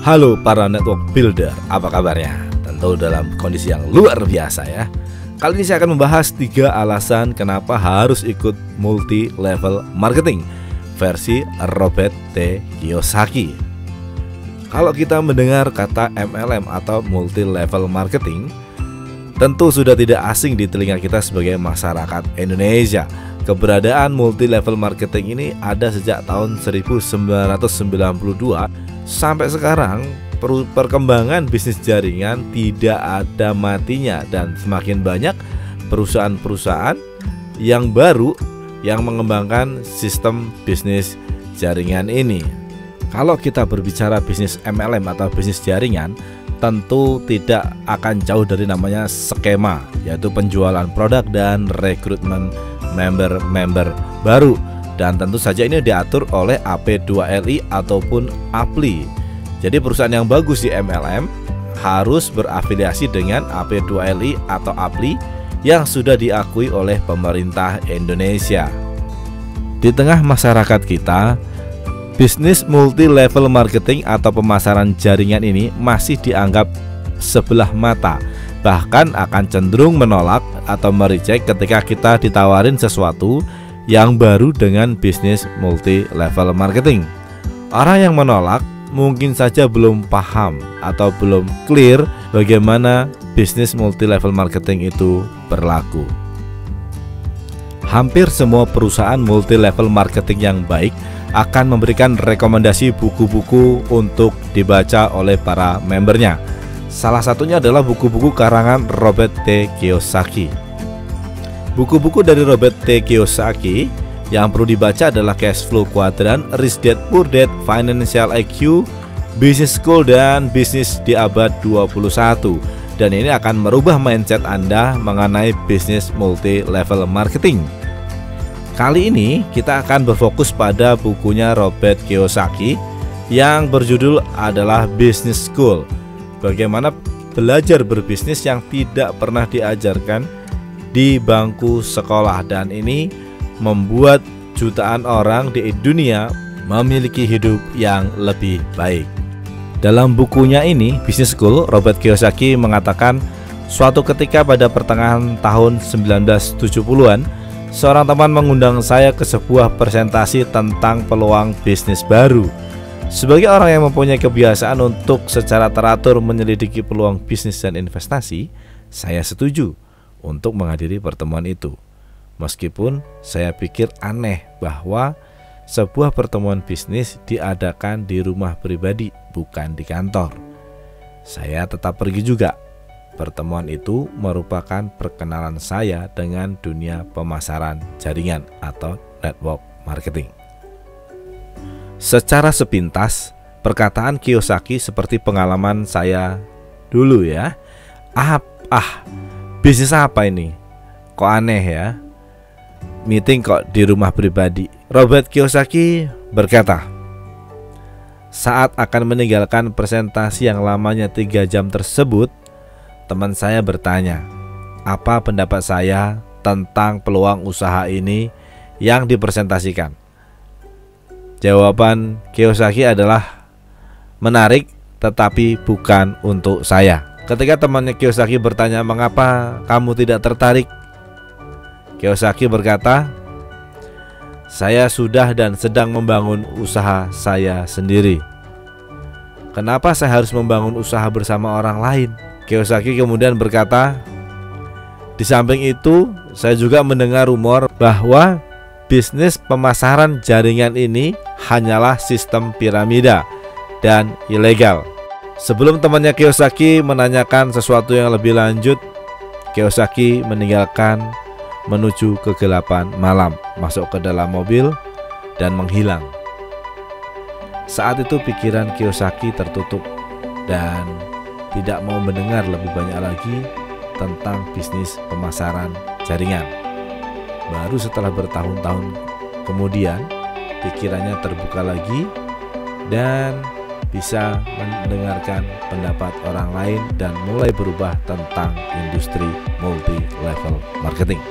Halo para network builder, apa kabarnya? Tentu dalam kondisi yang luar biasa ya. Kali ini saya akan membahas 3 alasan kenapa harus ikut multi level marketing versi Robert T. Kiyosaki. Kalau kita mendengar kata MLM atau multi level marketing, tentu sudah tidak asing di telinga kita sebagai masyarakat Indonesia. Keberadaan multi level marketing ini ada sejak tahun 1992 sampai sekarang. Perkembangan bisnis jaringan tidak ada matinya dan semakin banyak perusahaan-perusahaan yang baru yang mengembangkan sistem bisnis jaringan ini. Kalau kita berbicara bisnis MLM atau bisnis jaringan, tentu tidak akan jauh dari namanya skema, yaitu penjualan produk dan rekrutmen member-member baru. Dan tentu saja ini diatur oleh AP2LI ataupun APLI. Jadi perusahaan yang bagus di MLM harus berafiliasi dengan AP2LI atau APLI yang sudah diakui oleh pemerintah Indonesia. Di tengah masyarakat kita, bisnis multi level marketing atau pemasaran jaringan ini masih dianggap sebelah mata. Bahkan akan cenderung menolak atau mereject ketika kita ditawarin sesuatu yang baru dengan bisnis multi level marketing. Orang yang menolak mungkin saja belum paham atau belum clear bagaimana bisnis multi level marketing itu berlaku. Hampir semua perusahaan multi level marketing yang baik akan memberikan rekomendasi buku-buku untuk dibaca oleh para membernya. Salah satunya adalah buku-buku karangan Robert T. Kiyosaki. Buku-buku dari Robert T. Kiyosaki yang perlu dibaca adalah Cash Flow Quadrant, Rich Dad Poor Dad, Financial IQ, Business School, dan Bisnis di Abad 21. Dan ini akan merubah mindset Anda mengenai bisnis multi level marketing. Kali ini kita akan berfokus pada bukunya Robert Kiyosaki yang berjudul adalah Business School. Bagaimana belajar berbisnis yang tidak pernah diajarkan di bangku sekolah, dan ini membuat jutaan orang di dunia memiliki hidup yang lebih baik. Dalam bukunya ini, Business School, Robert Kiyosaki mengatakan suatu ketika pada pertengahan tahun 1970-an, seorang teman mengundang saya ke sebuah presentasi tentang peluang bisnis baru. Sebagai orang yang mempunyai kebiasaan untuk secara teratur menyelidiki peluang bisnis dan investasi, saya setuju untuk menghadiri pertemuan itu. Meskipun saya pikir aneh bahwa sebuah pertemuan bisnis diadakan di rumah pribadi, bukan di kantor. Saya tetap pergi juga. Pertemuan itu merupakan perkenalan saya dengan dunia pemasaran jaringan atau network marketing. Secara sepintas, perkataan Kiyosaki seperti pengalaman saya dulu ya. Bisnis apa ini? Kok aneh ya? Meeting kok di rumah pribadi. Robert Kiyosaki berkata, saat akan meninggalkan presentasi yang lamanya 3 jam tersebut, teman saya bertanya, apa pendapat saya tentang peluang usaha ini yang dipresentasikan? Jawaban Kiyosaki adalah menarik, tetapi bukan untuk saya. Ketika temannya Kiyosaki bertanya, mengapa kamu tidak tertarik? Kiyosaki berkata, saya sudah dan sedang membangun usaha saya sendiri. Kenapa saya harus membangun usaha bersama orang lain? Kiyosaki kemudian berkata, di samping itu saya juga mendengar rumor bahwa bisnis pemasaran jaringan ini hanyalah sistem piramida dan ilegal. Sebelum temannya Kiyosaki menanyakan sesuatu yang lebih lanjut, Kiyosaki meninggalkan menuju kegelapan malam, masuk ke dalam mobil dan menghilang. Saat itu pikiran Kiyosaki tertutup dan tidak mau mendengar lebih banyak lagi tentang bisnis pemasaran jaringan. Baru setelah bertahun-tahun kemudian pikirannya terbuka lagi dan bisa mendengarkan pendapat orang lain dan mulai berubah tentang industri multi level marketing.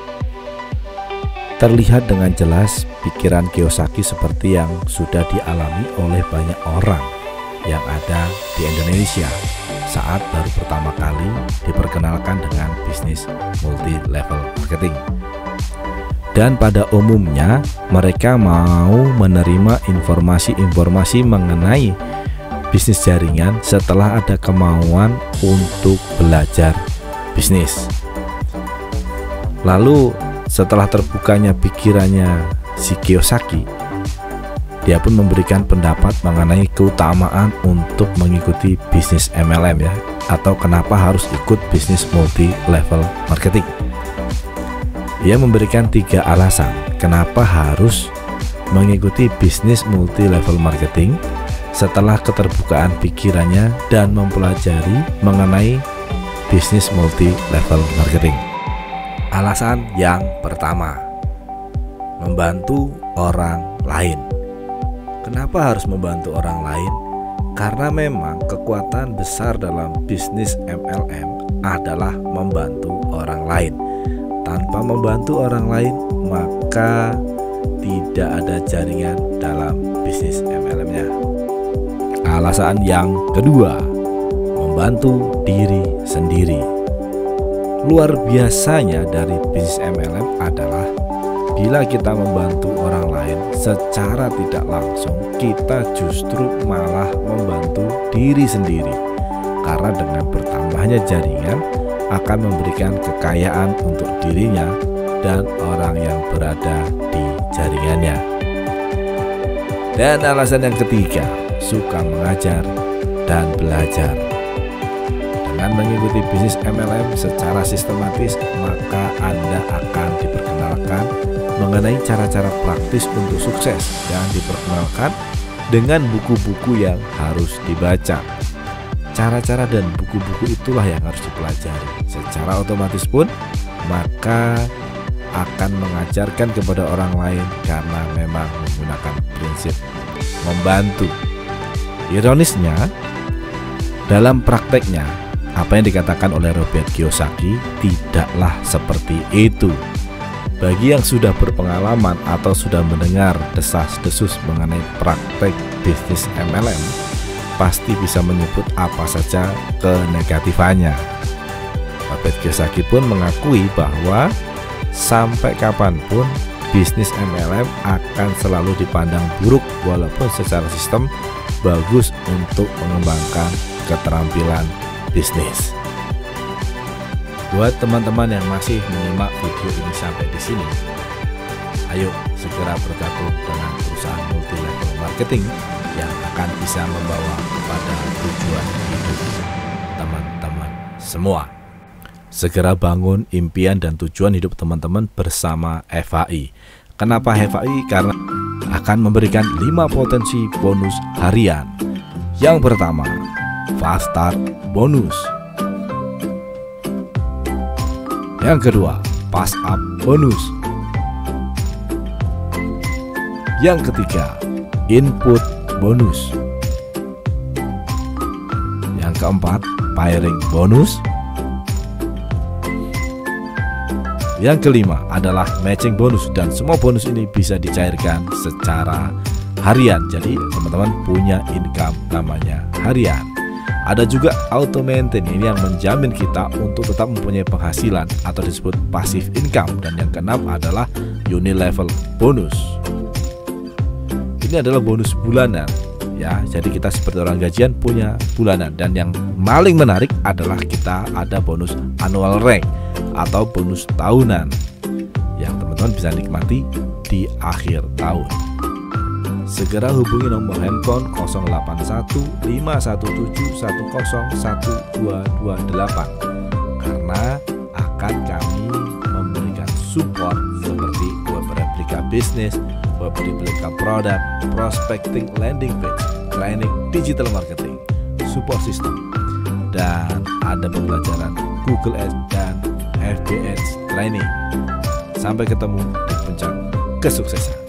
Terlihat dengan jelas pikiran Kiyosaki seperti yang sudah dialami oleh banyak orang. yang ada di Indonesia saat baru pertama kali diperkenalkan dengan bisnis multi level marketing. Dan pada umumnya mereka mau menerima informasi-informasi mengenai bisnis jaringan setelah ada kemauan untuk belajar bisnis. Lalu setelah terbukanya pikirannya si Kiyosaki, dia pun memberikan pendapat mengenai keutamaan untuk mengikuti bisnis MLM ya, atau kenapa harus ikut bisnis multi level marketing. Dia memberikan 3 alasan kenapa harus mengikuti bisnis multi level marketing setelah keterbukaan pikirannya dan mempelajari mengenai bisnis multi level marketing. Alasan yang pertama, membantu orang lain. Kenapa harus membantu orang lain? Karena memang kekuatan besar dalam bisnis MLM adalah membantu orang lain. Tanpa membantu orang lain, maka tidak ada jaringan dalam bisnis MLM-nya. Alasan yang kedua, membantu diri sendiri. Luar biasanya dari bisnis MLM adalah bila kita membantu orang lain secara tidak langsung, kita justru malah membantu diri sendiri. Karena dengan bertambahnya jaringan akan memberikan kekayaan untuk dirinya dan orang yang berada di jaringannya. Dan alasan yang ketiga, suka mengajar dan belajar. Dengan mengikuti bisnis MLM secara sistematis, maka Anda akan diperkenalkan mengenai cara-cara praktis untuk sukses dan diperkenalkan dengan buku-buku yang harus dibaca. Cara-cara dan buku-buku itulah yang harus dipelajari. Secara otomatis pun maka akan mengajarkan kepada orang lain karena memang menggunakan prinsip membantu. Ironisnya, dalam prakteknya apa yang dikatakan oleh Robert Kiyosaki tidaklah seperti itu. Bagi yang sudah berpengalaman atau sudah mendengar desas-desus mengenai praktek bisnis MLM, pasti bisa menyebut apa saja kenegatifannya. Robert Kiyosaki pun mengakui bahwa sampai kapanpun bisnis MLM akan selalu dipandang buruk walaupun secara sistem bagus untuk mengembangkan keterampilan bisnis. Buat teman-teman yang masih menyimak video ini sampai di sini, ayo segera bergabung dengan perusahaan multi level marketing yang akan bisa membawa kepada tujuan hidup teman-teman semua. Segera bangun impian dan tujuan hidup teman-teman bersama FHI. Kenapa FHI? Karena akan memberikan 5 potensi bonus harian. Yang pertama, Fast Start bonus. Yang kedua, Pass Up bonus. Yang ketiga, Input bonus. Yang keempat, Pairing bonus. Yang kelima adalah matching bonus, dan semua bonus ini bisa dicairkan secara harian. Jadi teman-teman punya income namanya harian. Ada juga auto maintain, ini yang menjamin kita untuk tetap mempunyai penghasilan atau disebut passive income. Dan yang keenam adalah unilevel bonus. Ini adalah bonus bulanan ya. Jadi kita seperti orang gajian punya bulanan. Dan yang paling menarik adalah kita ada bonus annual rank atau bonus tahunan yang teman-teman bisa nikmati di akhir tahun. Segera hubungi nomor handphone 081217101228 karena akan kami memberikan support seperti web replika bisnis, web replika produk, prospecting, landing page, training digital marketing, support system, dan ada pembelajaran Google Ads dan FB Ads training. Sampai ketemu di puncak kesuksesan.